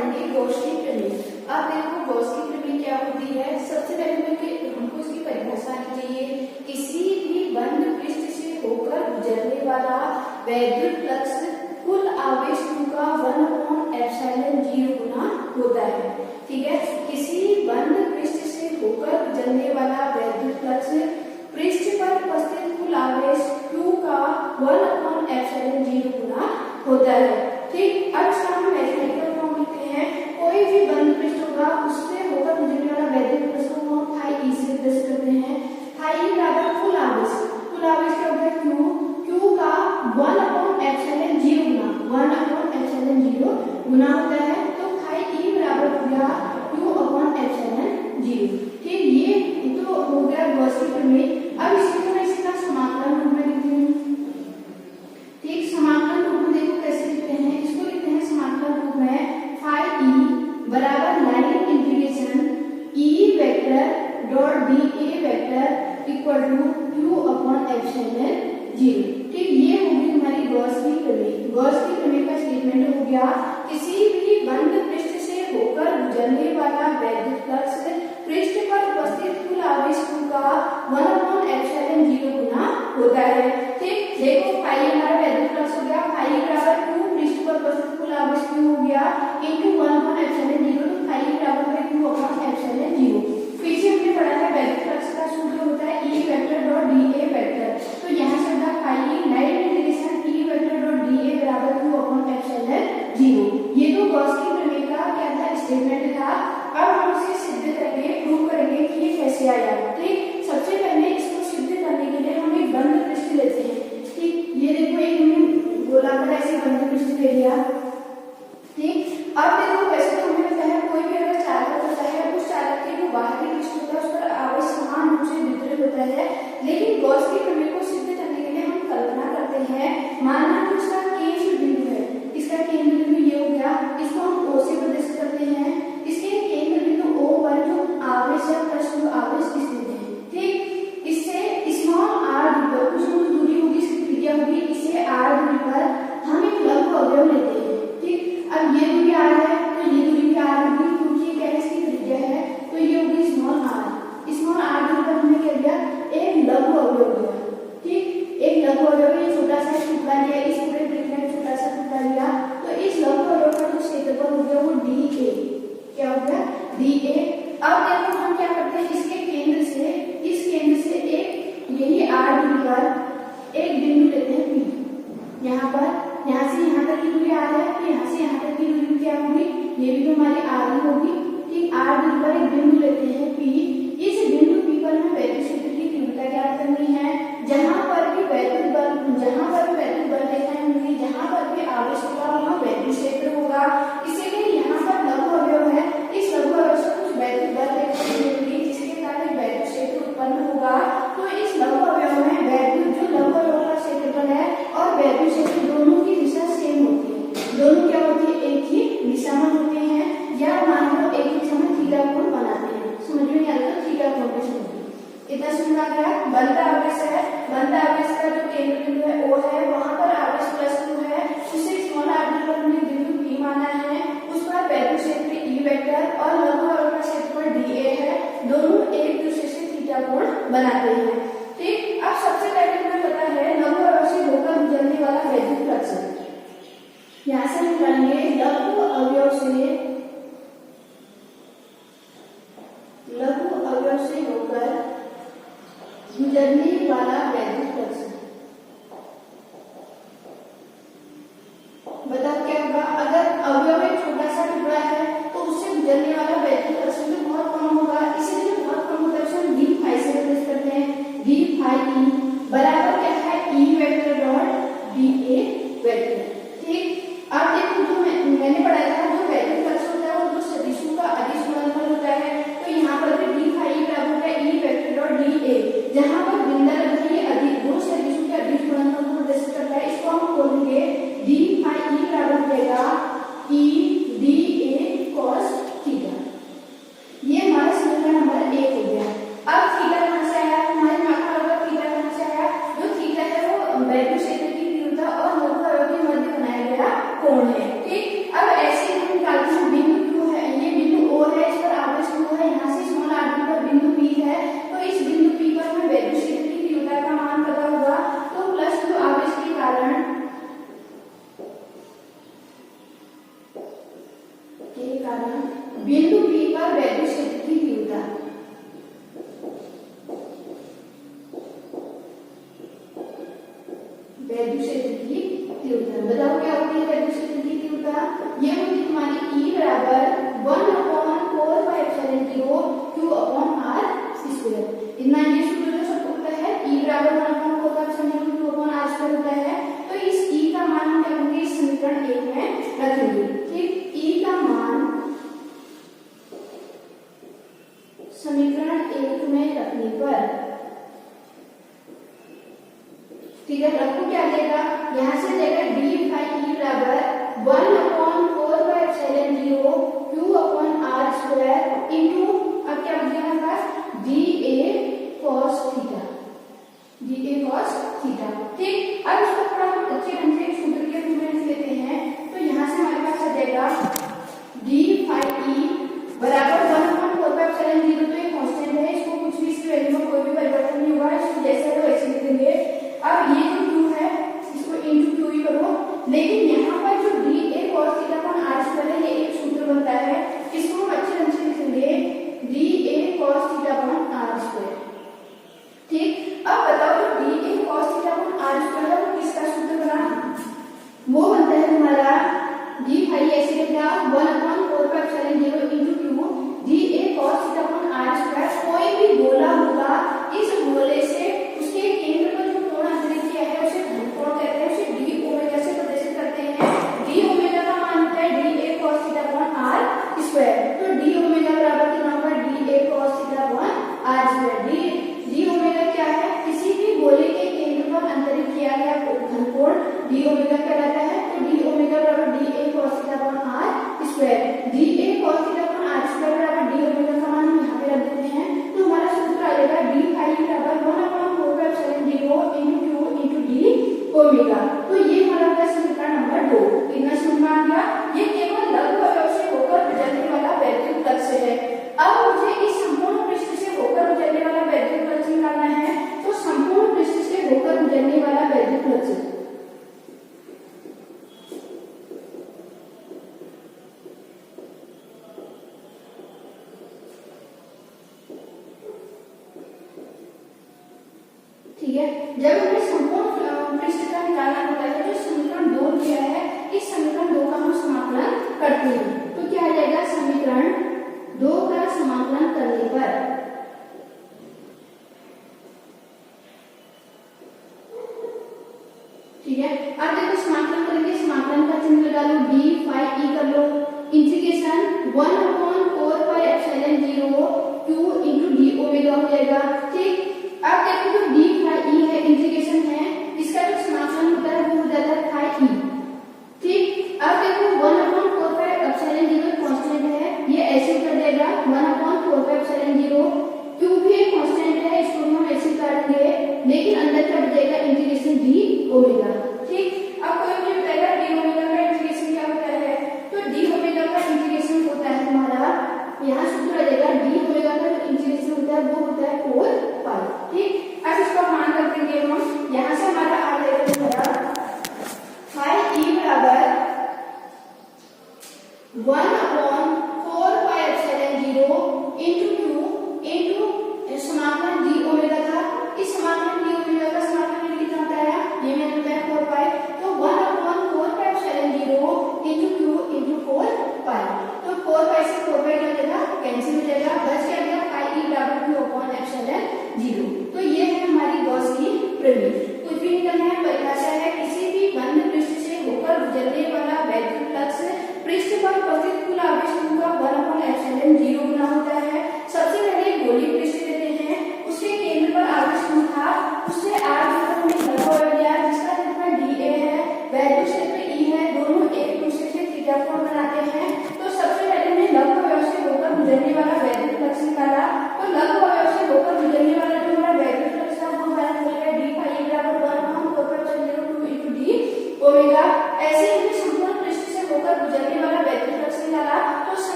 पढ़ेंगे गॉस की प्रमेय। अब देखो गॉस की प्रमेय क्या होती है। सबसे पहले हमको इसकी परिभाषा आनी चाहिए। किसी भी बंद पृष्ठ से होकर गुजरने वाला वैद्युत फ्लक्स कुल आवेश Q का 1/ε0 गुना होता है। ठीक है, किसी बंद पृष्ठ से होकर गुजरने वाला वैद्युत फ्लक्स पृष्ठ पर उपस्थित कुल आवेश Q का 1/ε0 गुना होता है। ठीक, अब इसका हम मैथमेटिकल फॉर्म लिखते हैं। कोई भी बंद पृष्ठ होगा उससे होकर गुजरने वाला वैद्युत फ्लक्स को हम फाई ई से रिप्रेजेंट करते हैं। फाई ई बराबर कुल आवेश क्या होता है Q का 1/ε0 गुना होता है। तो फाई ई बराबर हो गया Q/ε0। ठीक, ये तो हो गया गॉस की प्रमेय। अब इसका समाकलन रूप में लिखते हैं। ठीक, समाकलन रूप में देखो कैसे लिखते हैं। इसको लिखते हैं समाकलन रूप में फाई ई बराबर line integration E vector dot d A vector equal to Q/ε0। ठीक, ये होगी हमारी गॉस की प्रमेय। गॉस की प्रमेय का स्टेटमेंट हो गया किसी भी बंद पृष्ठ से होकर गुजरने वाला वैद्युत फ्लक्स पृष्ठ पर उपस्थित कुल आवेश Q का 1/ε0 गुना होता है। ठीक, देखो फाई हमारा वैद्युत फ्लक्स हो गया। फाई बराबर Q पृष्ठ पर उपस्थित कुल आवेश Q हो गया इनटू 1/ε0। तो फाई बराबर है Q/ε0। फिर से हमने पढ़ा है वैद्युत फ्लक्स का सूत्र होता है E vector dot d A vector. तो यहाँ से होगा phi line integration E vector dot d A बराबर Q/ε0। ये तो गॉस की प्रमेय का क्या था, स्टेटमेंट था। अब हम इसे सिद्ध करेंगे, प्रूव करेंगे कि ये कैसे आया। ठीक, सबसे पहले इसको सिद्ध करने के लिए हम एक बंद पृष्ठ लेते हैं। ठीक, ये देखो एक हमने गोलाकार ऐसे बंद पृष्ठ ले लिया। ठीक, अब देखो वैसे तो हमें पता है कोई भी अगर चालक होता है उस चालक के जो बाहरी पृष्ठ होता है उस पर आवेश समान रूप से वितरित होता है। लेकिन गॉस की प्रमेय को सिद्ध करने के लिए हम कल्पना करते हैं, मानना तो इसका केंद्र बिंदु है। इसका केंद्र बिंदु ये हो गया, इसको हम O से प्रदर्शित करते हैं। इसके केंद्र बिंदु O पर जो आवेश है पृष्ठ आवेश स्थित है। ठीक, इससे स्मॉल r दूरी पर कुछ दूरी होगी, इसकी त्रिज्या होगी, इससे r दूरी पर हम एक लघु अवयव लेते हैं। ठीक, अब ये दूरी r है तो ये दूरी भी r होगी, क्योंकि क्या है इसकी त्रिज्या है, तो ये होगी स्मॉल r। स्मॉल r दूरी पर हमने क्या लिया, एक लघु अवयव लिया। ठीक, एक लघु अवयव में छोटा सा टुकड़ा लिया, इस पूरे वृत्त में छोटा सा टुकड़ा लिया। तो इस लघु अवयव का जो क्षेत्रफल हो गया वो dA। क्या हो गया, dA। अब देखो हम क्या करते हैं, इसके केंद्र से इस केंद्र से एक यही r दूरी पर एक बिंदु लेते हैं P। यहाँ पर यहाँ से यहाँ तक की दूरी r है, तो यहाँ से यहाँ तक की दूरी क्या होगी, ये भी तो हमारी r ही होगी। ठीक, r दूरी पर एक बिंदु लेते हैं P। इस बिंदु P पर हमें वैद्युत क्षेत्र की तीव्रता ज्ञात करनी है। जहां पर भी वैद्युत बल रेखाएं होंगी, जहां पर भी आवेश होगा वहां वैद्युत क्षेत्र होगा। इसीलिए यहाँ पर लघु अवयव है, इस लघु अवयव से कुछ वैद्युत बल रेखाएं होंगी जिसके कारण वैद्युत क्षेत्र उत्पन्न होगा। तो इस लघु अवयव में वैद्युत जो लघु अवयव का क्षेत्रफल है और वैद्युत क्षेत्र दोनों की दिशा सेम होती है। दोनों क्या होती है, एक ही दिशा में होते हैं, या मान लो एक ही दिशा में थीटा कोण बनाते हैं। समझ में नहीं आता तो थीटा कोण पे समझिए। इतना समझ आ गया। बंद आवेश है, बंद आवेश का जो केंद्र बिंदु है O है, वहां पर आवेश +Q है, उसे स्मॉल r पर हमने बिंदु P माना है। उस पर वैद्युत क्षेत्र E वेक्टर और लघु अवयव का क्षेत्रफल dA है। दोनों एक दूसरे से थीटा कोण बनाते हैं। ठीक, अब सबसे पहले हमें पता है लघु अवयव से होकर गुजरने वाला वैद्युत फ्लक्स। यहाँ से हम करेंगे लघु अवयव से होकर गुजरने वाला वैद्युत फ्लक्स। बताओ क्या होगा, अगर अवयव एक छोटा सा टुकड़ा है तो उससे गुजरने वाला वैद्युत फ्लक्स तो बहुत कम होगा। इसलिए बहुत कम होता है उसे हम d फाई से रिप्लेस करते हैं। d फाई e बराबर क्या है, E vector dot dA vector. ठीक, अब देखो जो मैंने पढ़ाया था, जो वैद्युत फ्लक्स होता है वो दो सदिशों का अदिश गुणनफल होता है। तो यहाँ पर भी d फाई बराबर होता है E वेक्टर डॉट dA। जहां पर बिंदा रखिए अधिक दो सदिशों के अदिश गुणनफल को प्रदर्शित करता है, इसको हम बोलेंगे d फाई e बराबर कारण बिंदु P पर वैद्युत क्षेत्र की तीव्रता। वैद्युत क्षेत्र की तीव्रता बताओ क्या होती है वैद्युत क्षेत्र की तीव्रता? ये होती है तुम्हारी E बराबर 1/4πε0 Q/r²। इतना ये सूत्र जो सबको पता है E बराबर 1/4πε0 Q/r² होता है। तो इस E का मान हम क्या करेंगे इस समीकरण 1 में रखेंगे। ठीक, E का मान समीकरण 1 में रखने पर ठीक है रखो क्या देगा यहाँ से देगा d फाई E बराबर 1/4πε0 Q/r² इंटू अब क्या बचेगा हमारे पास dA cos थीटा। ठीक, अब इसको थोड़ा हम अच्छे ढंग से सूत्र के रूप में लेते हैं। तो यहाँ से हमारे पास आ जाएगा d फाई E बराबर 1/4πε0। तो ये कांस्टेंट है, इसको कुछ भी इसकी वैल्यू में कोई भी परिवर्तन नहीं हुआ, इसको जैसे है वैसे लिख देंगे। अब ये जो q है इसको इंटू क्यू ही करो, लेकिन यहाँ पर जो dA cos θ/r² है ये एक सूत्र बनता है, इसको हम अच्छे ढंग से लिखेंगे dA cos θ/r²। ठीक, अब बताओ जो dA cos θ/r² है वो किसका सूत्र बना? वो बनता है तुम्हारा d फाई ऐसे लिखा 1/4πε0 into Q dA cos θ/r²। कोई भी गोला होगा इस गोले से उसके केंद्र पर जो कोण अंतरित किया है उसे घनकोण कहते हैं, उसे d ओमेगा से प्रदर्शित करते हैं। d ओमेगा का मान होता है dA cos θ/r²। तो d ओमेगा बराबर कितना होगा dA cos θ/r²। d omega क्या है? किसी भी गोले के केंद्र पर अंतरित किया गया घनकोण d ओमेगा कहलाता है। तो d ओमेगा बराबर dA cos θ/r²। dA cos θ/r² बराबर d ओमेगा का मान हम यहाँ पे रख देते हैं। तो हमारा सूत्र आ जाएगा d फाई बराबर 1/4πε0 into q into d omega. तो ये हमारा होगा समीकरण नंबर 2। कितना समझ में आ गया? ये केवल लघु अवयव से होकर गुजरने वाला वैद्युत फ्लक्स है। अब मुझे इस संपूर्ण पृष्ठ से होकर गुजरने वाला वैद्युत फ्लक्स निकालना है। तो संपूर्ण पृष्ठ से होकर गुजरने वाला वैद्युत फ्लक्स ठीक है, जब हमें संपूर्ण पृष्ठ का निकालना होता है जो समीकरण 2 दिया है इस समीकरण 2 का हम समाकलन करते हैं। तो क्या आ जाएगा समीकरण 2 का समाकलन करने पर ठीक है। अब देखो समाकलन करेंगे, समाकलन का चिन्ह लगा लो d फाई E कर लो integration 1/4πε0 q into d omega हो जाएगा। ठीक, अब देखो जो d फाई E है इंटीग्रेशन है इसका जो समाकलन होता है वो हो जाता है फाई E। ठीक, अब देखो 1/4πε0 कांस्टेंट है, ये ऐसे कर देगा 1/4πε0 q भी एक कांस्टेंट है, इसको हम ऐसे काटेंगे, लेकिन अंदर क्या बचेगा इंटीग्रेशन d ओमेगा। ठीक, अब कोई मुझे बताएगा d ओमेगा का इंटीग्रेशन क्या होता है? तो d ओमेगा का इंटीग्रेशन होता है हमारा यहाँ सूत्र आ जाएगा d ओमेगा का जो इंटीग्रेशन होता है वो होता है 4 पाई। ठीक, अब इसका मान रख देंगे हम, यहाँ से हमारा आ जाएगा फाई E बराबर 1